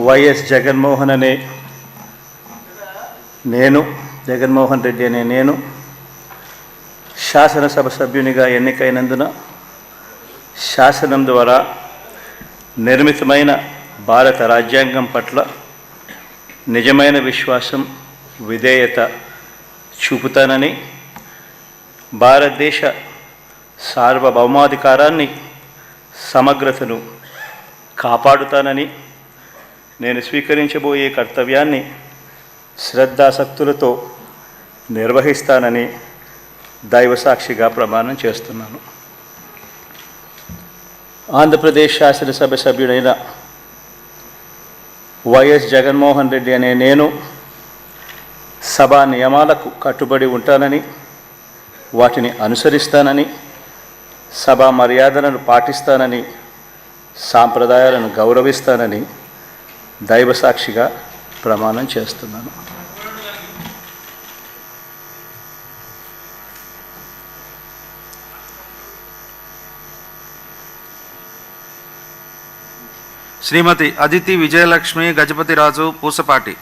YS Jaganmohan అనే నేను, జగన్మోహన్ రెడ్డి అనే నేను శాసనసభ సభ్యునిగా ఎన్నికైనందున శాసనం ద్వారా నిర్మితమైన భారత రాజ్యాంగం పట్ల నిజమైన విశ్వాసం, విధేయత చూపుతానని, భారతదేశ సార్వభౌమాధికారాన్ని, సమగ్రతను కాపాడుతానని, నేను స్వీకరించబోయే కర్తవ్యాన్ని శ్రద్ధాసక్తులతో నిర్వహిస్తానని దైవసాక్షిగా ప్రమాణం చేస్తున్నాను. ఆంధ్రప్రదేశ్ శాసనసభ సభ్యుడైన వైఎస్ జగన్మోహన్ రెడ్డి అనే నేను సభా నియమాలకు కట్టుబడి ఉంటానని, వాటిని అనుసరిస్తానని, సభా మర్యాదలను పాటిస్తానని, సాంప్రదాయాలను గౌరవిస్తానని దైవసాక్షిగా ప్రమాణం చేస్తున్నాను. శ్రీమతి అదితి విజయలక్ష్మి గజపతిరాజు పూసపాటి.